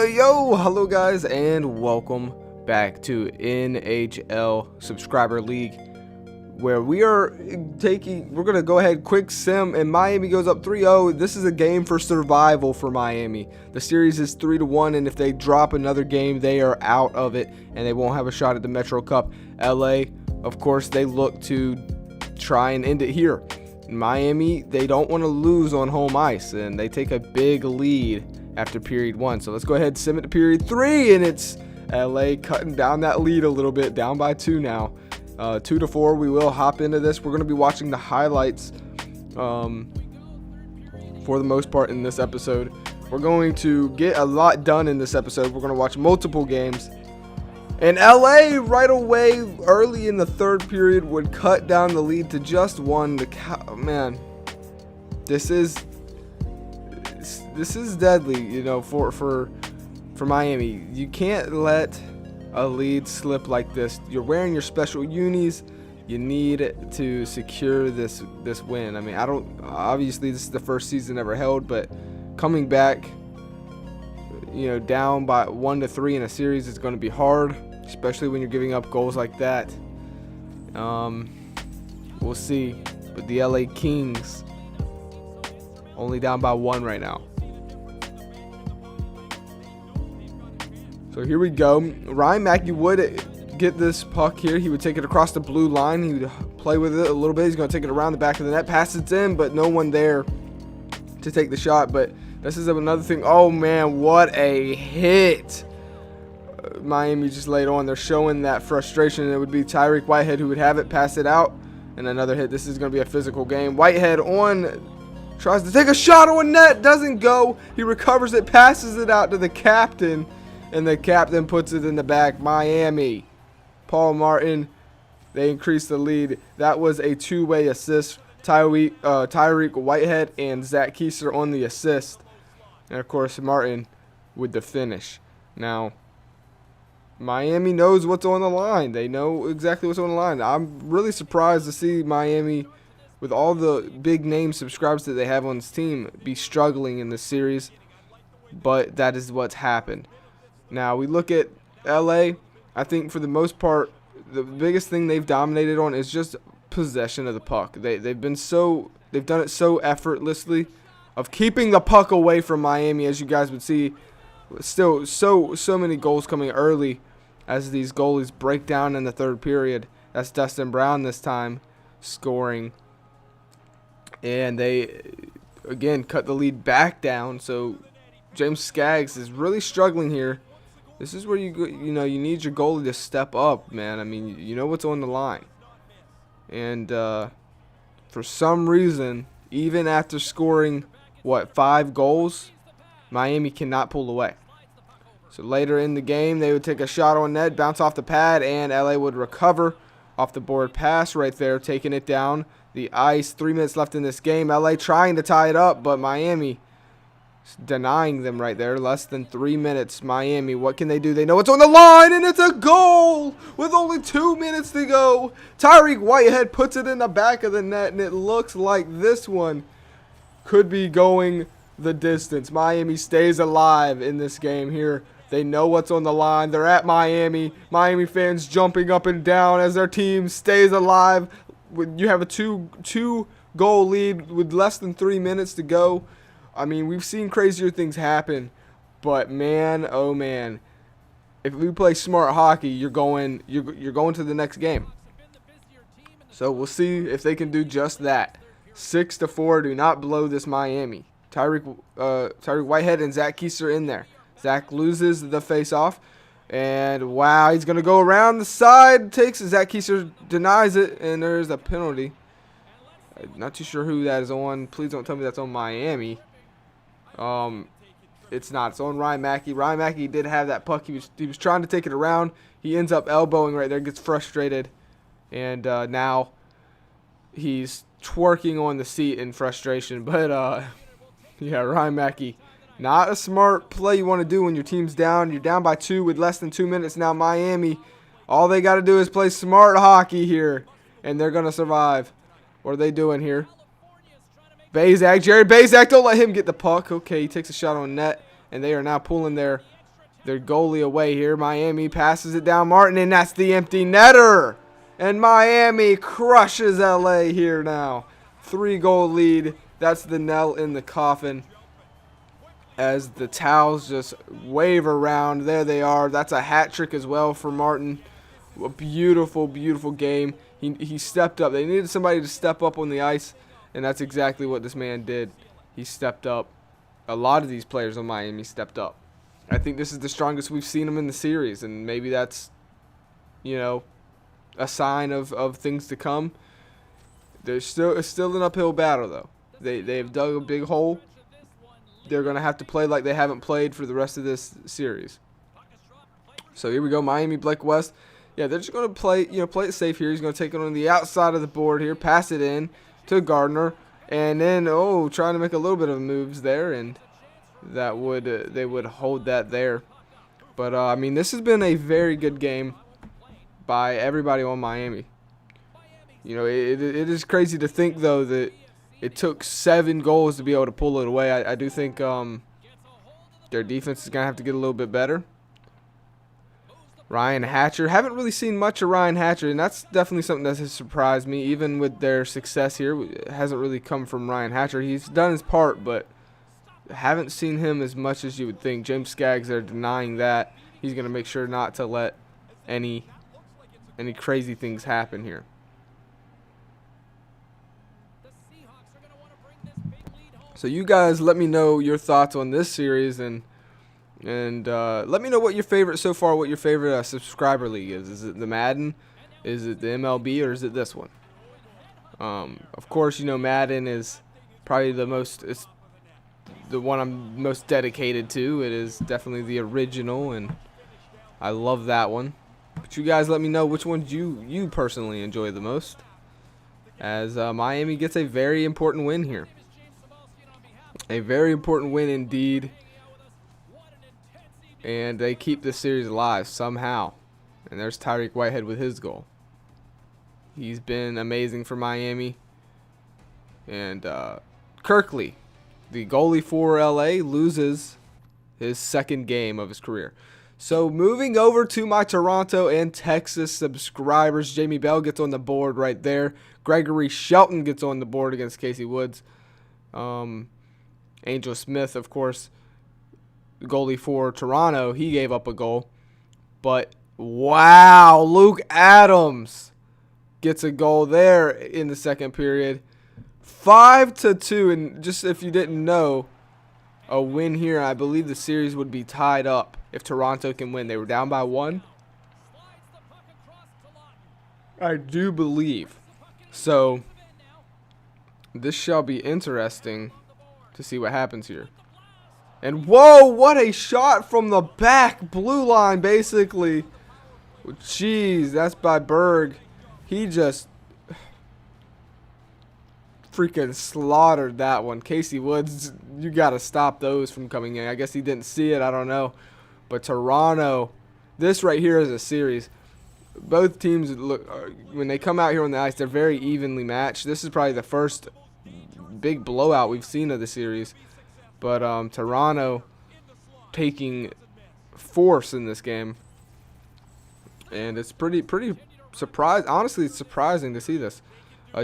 Yo, hello guys, and welcome back to NHL Subscriber League, where we're gonna go ahead quick sim, and Miami goes up 3-0. This is a game for survival for Miami. The series is 3-1, and if they drop another game, they are out of it, and they won't have a shot at the Metro Cup. LA, of course, they look to try and end it here. Miami, they don't want to lose on home ice, and they take a big lead after period 1. So let's go ahead and sim it to period 3, and it's LA cutting down that lead a little bit, down by 2 now. 2-4. We will hop into this. We're going to be watching the highlights for the most part in this episode. We're going to get a lot done in this episode. We're going to watch multiple games. And LA right away, early in the third period, would cut down the lead to just 1. Man, this is deadly, you know, for Miami. You can't let a lead slip like this. You're wearing your special unis. You need to secure this win. I mean, obviously this is the first season ever held, but coming back, you know, down by 1-3 in a series is going to be hard, especially when you're giving up goals like that. We'll see. But the LA Kings only down by 1 right now. So here we go. Ryan Mackey would get this puck here. He would take it across the blue line. He would play with it a little bit. He's going to take it around the back of the net. Pass it in, but no one there to take the shot. But this is another thing. Oh, man, what a hit. Miami just laid on. They're showing that frustration. It would be Tyreek Whitehead who would have it, pass it out, and another hit. This is going to be a physical game. Whitehead tries to take a shot on net. Doesn't go. He recovers it, passes it out to the captain. And the captain puts it in the back. Miami. Paul Martin. They increase the lead. That was a two-way assist. Tyreek Whitehead and Zach Keiser on the assist. And, of course, Martin with the finish. Now, Miami knows what's on the line. They know exactly what's on the line. I'm really surprised to see Miami, with all the big name subscribers that they have on this team, be struggling in this series. But that is what's happened. Now, we look at LA. I think for the most part, the biggest thing they've dominated on is just possession of the puck. They've done it so effortlessly of keeping the puck away from Miami, as you guys would see. Still, so many goals coming early as these goalies break down in the third period. That's Dustin Brown this time scoring. And they, again, cut the lead back down. So James Skaggs is really struggling here. This is where you need your goalie to step up, man. I mean, you know what's on the line. And for some reason, even after scoring, 5 goals, Miami cannot pull away. So later in the game, they would take a shot on net, bounce off the pad, and LA would recover off the board pass right there, taking it down the ice. 3 minutes left in this game. LA trying to tie it up, but Miami denying them right there. Less than 3 minutes. Miami, what can they do? They know it's on the line, and it's a goal with only 2 minutes to go. Tyreek Whitehead puts it in the back of the net, and it looks like this one could be going the distance. Miami stays alive in this game here. They know what's on the line. They're at Miami. Miami fans jumping up and down as their team stays alive. You have a two goal lead with less than 3 minutes to go. I mean, we've seen crazier things happen, but man, oh man, if we play smart hockey, you're going to the next game. So we'll see if they can do just that. 6-4. Do not blow this Miami. Tyreek Whitehead and Zach Keiser in there. Zach loses the face-off, and wow, he's gonna go around the side. Takes it. Zach Keiser denies it, and there's a penalty. Not too sure who that is on. Please don't tell me that's on Miami. It's not. It's on Ryan Mackey. Ryan Mackey did have that puck. He was trying to take it around. He ends up elbowing right there. Gets frustrated, and now he's twerking on the seat in frustration. But yeah, Ryan Mackey, not a smart play you want to do when your team's down. You're down by 2 with less than 2 minutes now. Miami, all they got to do is play smart hockey here, and they're gonna survive. What are they doing here? Bezak, Jerry Bezak, don't let him get the puck. Okay, he takes a shot on net, and they are now pulling their their goalie away here. Miami passes it down Martin, and that's the empty netter. And Miami crushes LA here now. 3-goal lead. That's the nail in the coffin. As the towels just wave around. There they are. That's a hat trick as well for Martin. A beautiful, beautiful game. He stepped up. They needed somebody to step up on the ice, and that's exactly what this man did. He stepped up. A lot of these players on Miami stepped up. I think this is the strongest we've seen them in the series, and maybe that's, you know, a sign of things to come. It's still an uphill battle, though. They've dug a big hole. They're going to have to play like they haven't played for the rest of this series. So here we go, Miami, Blake West. Yeah, they're just going to play it safe here. He's going to take it on the outside of the board here, pass it in to Gardner, and then trying to make a little bit of moves there, and that would they would hold that there. But I mean, this has been a very good game by everybody on Miami. You know, it is crazy to think though that it took 7 goals to be able to pull it away. I do think their defense is going to have to get a little bit better. Ryan Hatcher. Haven't really seen much of Ryan Hatcher, and that's definitely something that has surprised me. Even with their success here, it hasn't really come from Ryan Hatcher. He's done his part, but haven't seen him as much as you would think. James Skaggs, they're denying that. He's going to make sure not to let any crazy things happen here. So you guys let me know your thoughts on this series, and let me know what your favorite subscriber league is. Is it the Madden? Is it the MLB? Or is it this one? Of course, you know, Madden is probably the one I'm most dedicated to. It is definitely the original, and I love that one. But you guys let me know which ones you personally enjoy the most, as Miami gets a very important win here. A very important win indeed. And they keep this series alive somehow. And there's Tyreek Whitehead with his goal. He's been amazing for Miami. And Kirkley, the goalie for LA, loses his 2nd game of his career. So moving over to my Toronto and Texas subscribers, Jamie Bell gets on the board right there. Gregory Shelton gets on the board against Casey Woods. Angel Smith, of course, goalie for Toronto, he gave up a goal. But wow, Luke Adams gets a goal there in the 2nd period. 5-2, and just if you didn't know, a win here, I believe the series would be tied up if Toronto can win. They were down by 1. I do believe. So this shall be interesting to see what happens here. And whoa, what a shot from the back blue line, basically. Jeez, that's by Berg. He just freaking slaughtered that one. Casey Woods, you got to stop those from coming in. I guess he didn't see it. I don't know. But Toronto, this right here is a series. Both teams, look, when they come out here on the ice, they're very evenly matched. This is probably the first big blowout we've seen of the series. But Toronto taking force in this game. And it's pretty surprising. Honestly, it's surprising to see this.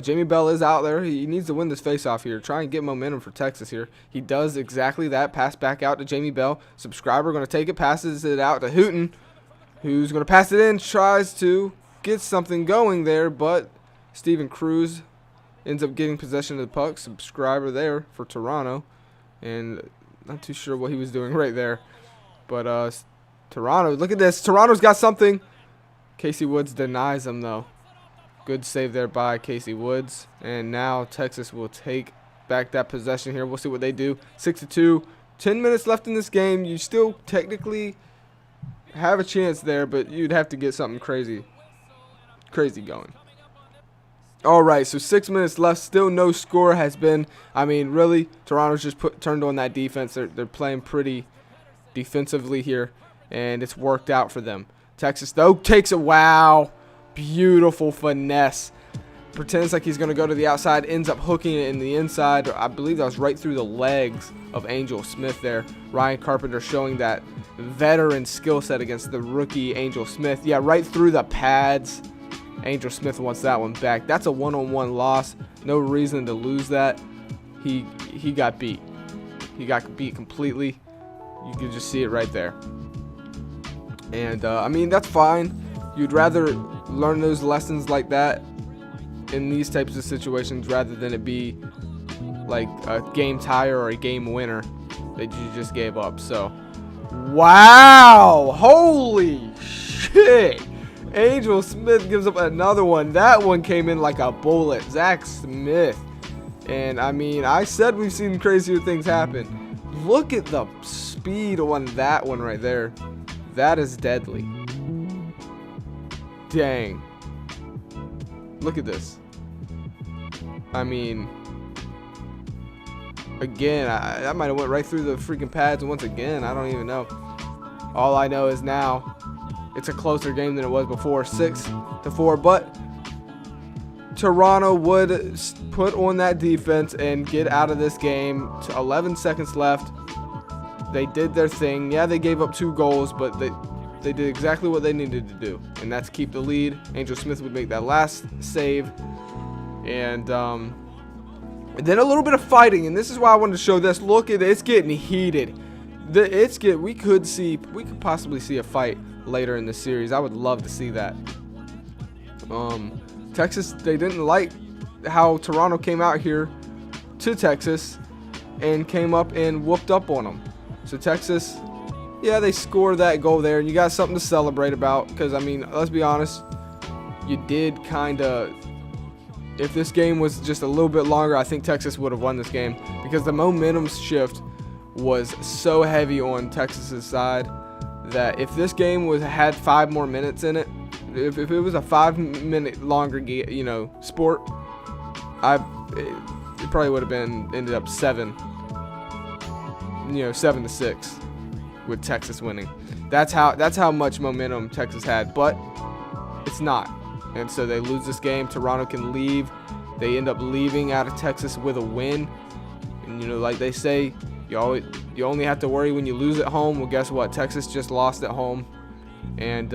Jamie Bell is out there. He needs to win this faceoff here. Try and get momentum for Texas here. He does exactly that. Pass back out to Jamie Bell. Subscriber going to take it. Passes it out to Hooten, who's going to pass it in. Tries to get something going there, but Steven Cruz ends up getting possession of the puck. Subscriber there for Toronto. And not too sure what he was doing right there. But Toronto, look at this. Toronto's got something. Casey Woods denies him, though. Good save there by Casey Woods. And now Texas will take back that possession here. We'll see what they do. 6-2. 10 minutes left in this game. You still technically have a chance there, but you'd have to get something crazy going. All right, so 6 minutes left. Still no score has been. I mean, really, Toronto's just turned on that defense. They're playing pretty defensively here, and it's worked out for them. Texas, though, takes a wow. Beautiful finesse pretends like he's going to go to the outside, ends up hooking it in the inside. I believe that was right through the legs of Angel Smith there. Ryan Carpenter showing that veteran skill set against the rookie Angel Smith. Yeah, right through the pads. Angel Smith wants that one back. That's a one-on-one loss. No reason to lose that. He got beat. He got beat completely. You can just see it right there. And, I mean, that's fine. You'd rather learn those lessons like that in these types of situations rather than it be like a game tire or a game winner that you just gave up. So, wow. Holy shit. Angel Smith gives up another one. That one came in like a bullet. Zach Smith. And, I mean, I said we've seen crazier things happen. Look at the speed on that one right there. That is deadly. Dang. Look at this. I mean, again, I might have went right through the freaking pads once again. I don't even know. All I know is now it's a closer game than it was before, 6-4. But Toronto would put on that defense and get out of this game. 11 seconds left. They did their thing. Yeah, they gave up 2 goals, but they did exactly what they needed to do, and that's keep the lead. Angel Smith would make that last save, and then a little bit of fighting, and this is why I wanted to show this. Look at it, it's getting heated. We could possibly see a fight later in the series. I would love to see that. Texas, they didn't like how Toronto came out here to Texas and came up and whooped up on them. So Texas, yeah, they scored that goal there, and you got something to celebrate about because, I mean, let's be honest, you did kind of, if this game was just a little bit longer, I think Texas would have won this game because the momentum shift was so heavy on Texas's side that if this game had 5 more minutes in it, if it was a 5-minute longer sport, it probably would have ended up 7-6 with Texas winning. That's how much momentum Texas had, but it's not. And so they lose this game. Toronto can leave. They end up leaving out of Texas with a win. And like they say, you only have to worry when you lose at home. Well, guess what? Texas just lost at home, and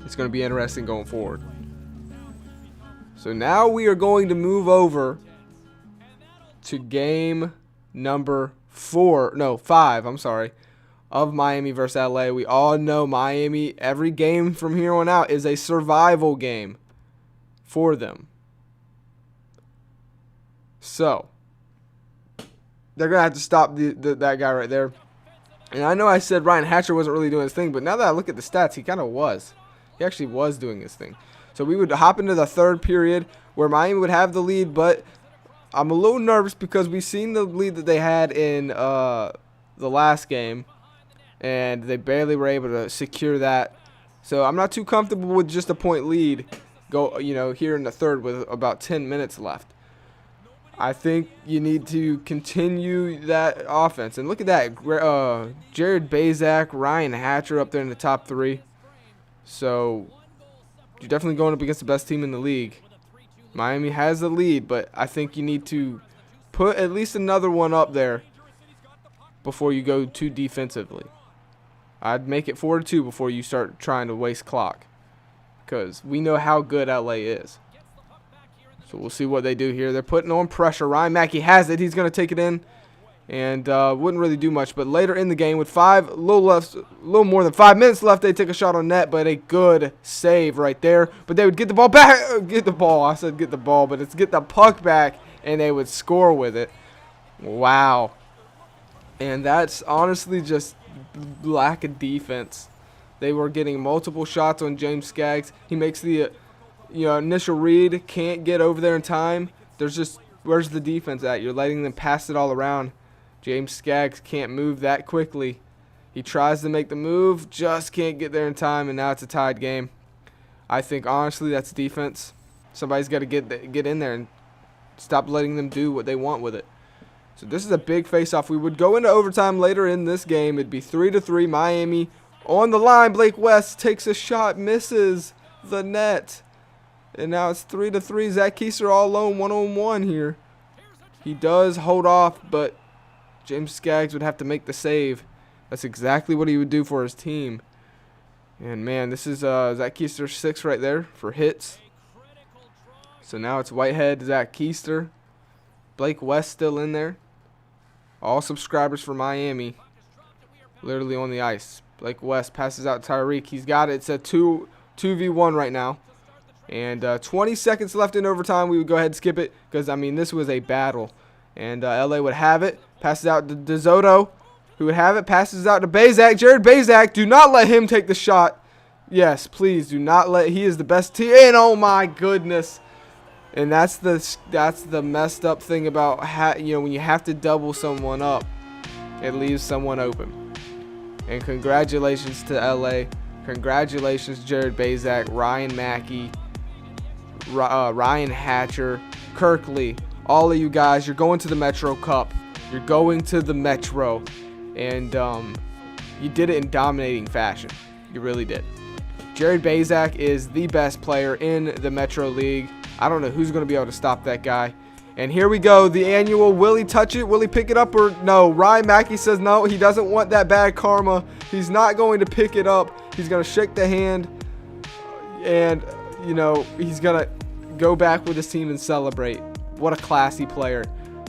it's going to be interesting going forward. So now we are going to move over to game number 5, of Miami versus LA. We all know Miami, every game from here on out is a survival game for them. So they're going to have to stop that guy right there. And I know I said Ryan Hatcher wasn't really doing his thing, but now that I look at the stats, he kind of was. He actually was doing his thing. So we would hop into the third period where Miami would have the lead, but I'm a little nervous because we've seen the lead that they had in the last game, and they barely were able to secure that. So I'm not too comfortable with just a point lead here in the third with about 10 minutes left. I think you need to continue that offense. And look at that. Jared Bazak, Ryan Hatcher up there in the top 3. So you're definitely going up against the best team in the league. Miami has the lead, but I think you need to put at least another one up there before you go too defensively. I'd make it 4-2 before you start trying to waste clock, because we know how good LA is. So we'll see what they do here. They're putting on pressure. Ryan Mackey has it. He's going to take it in, and wouldn't really do much. But later in the game, with a little more than 5 minutes left, they take a shot on net, but a good save right there. But they would get the ball back. I said get the ball, but it's get the puck back, and they would score with it. Wow. And that's honestly just lack of defense. They were getting multiple shots on James Skaggs. He makes the initial read, can't get over there in time. Where's the defense at? You're letting them pass it all around. James Skaggs can't move that quickly. He tries to make the move, just can't get there in time, and now it's a tied game. I think honestly that's defense. Somebody's got to get in there and stop letting them do what they want with it. So this is a big face-off. We would go into overtime later in this game. It'd be 3-3. Miami on the line. Blake West takes a shot, misses the net. And now it's 3-3. Zach Keister all alone, 1-on-1 here. He does hold off, but James Skaggs would have to make the save. That's exactly what he would do for his team. And man, this is Zach Keister 6 right there for hits. So now it's Whitehead, Zach Keister. Blake West still in there. All subscribers for Miami. Literally on the ice. Blake West passes out Tyreek. He's got it. It's a 2v1 right now. And 20 seconds left in overtime. We would go ahead and skip it because, I mean, this was a battle. And LA would have it. Passes out to DeZoto, who would have it. Passes out to Bazak. Jared Bazak. Do not let him take the shot. Yes, please do not let. He is the best team. And oh my goodness. And that's the messed up thing about when you have to double someone up, it leaves someone open. And congratulations to LA. Congratulations, Jared Bazak, Ryan Mackey, Ryan Hatcher, Kirkley, all of you guys. You're going to the Metro Cup. You're going to the Metro. And you did it in dominating fashion. You really did. Jared Bazak is the best player in the Metro League. I don't know who's going to be able to stop that guy. And here we go. The annual, will he touch it? Will he pick it up or no? Ryan Mackey says no. He doesn't want that bad karma. He's not going to pick it up. He's going to shake the hand. And, he's going to go back with his team and celebrate. What a classy player.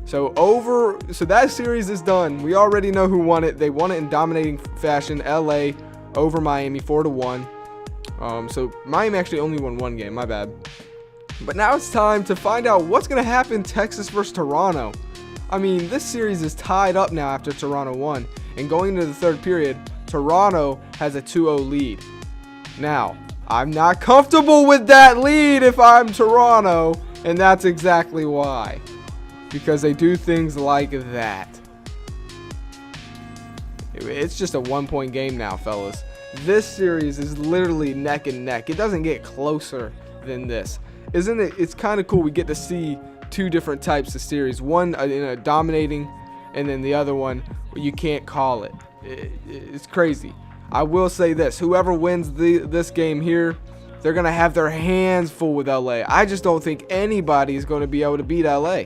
So that series is done. We already know who won it. They won it in dominating fashion. LA over Miami 4-1. So Miami actually only won one game. My bad. But now it's time to find out what's going to happen Texas versus Toronto. I mean, this series is tied up now after Toronto won. And going into the third period, Toronto has a 2-0 lead. Now, I'm not comfortable with that lead if I'm Toronto. And that's exactly why. Because they do things like that. It's just a 1-point game now, fellas. This series is literally neck and neck. It doesn't get closer than this. Isn't it? It's kind of cool. We get to see two different types of series. One in a dominating, and then the other one you can't call it. It's crazy. I will say this: whoever wins this game here, they're gonna have their hands full with LA. I just don't think anybody is going to be able to beat LA.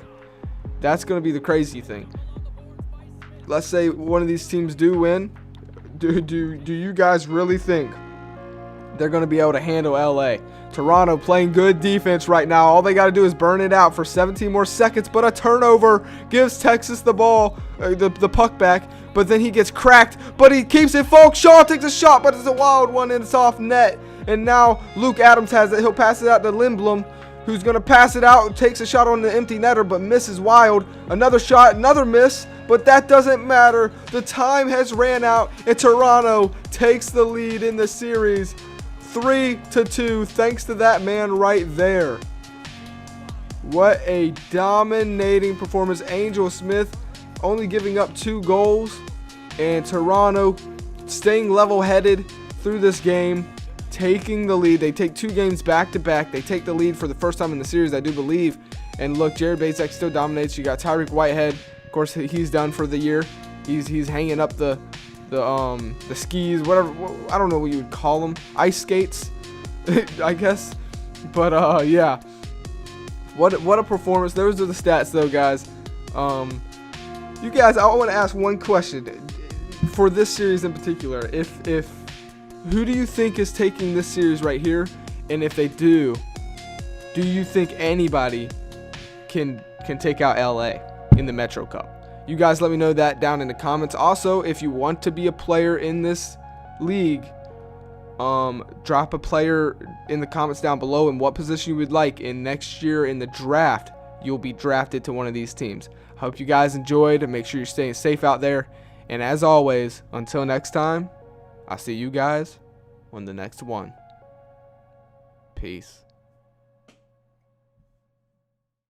That's going to be the crazy thing. Let's say one of these teams do win. Do you guys really think they're going to be able to handle LA? Toronto playing good defense right now. All they got to do is burn it out for 17 more seconds. But a turnover gives Texas the ball, the puck back. But then he gets cracked. But he keeps it, folks. Shaw takes a shot, but it's a wild one and it's off net. And now Luke Adams has it. He'll pass it out to Lindblom, who's going to pass it out. Takes a shot on the empty netter, but misses wild. Another shot, another miss. But that doesn't matter. The time has ran out, and Toronto takes the lead in the series 3-2, thanks to that man right there. What a dominating performance. Angel Smith only giving up 2 goals, and Toronto staying level-headed through this game, taking the lead. They take 2 games back-to-back. They take the lead for the first time in the series, I do believe. And look, Jared Bazak still dominates. You got Tyreek Whitehead. Of course, he's done for the year. He's hanging up the skis, whatever. I don't know what you would call them. Ice skates, I guess. But yeah, what a performance. Those are the stats, though, guys. You guys, I want to ask one question for this series in particular. If who do you think is taking this series right here? And if they do you think anybody can take out LA in the Metro Cup? You guys let me know that down in the comments. Also, if you want to be a player in this league, drop a player in the comments down below and what position you would like. In next year in the draft, you'll be drafted to one of these teams. Hope you guys enjoyed, and make sure you're staying safe out there. And as always, until next time, I'll see you guys on the next one. Peace.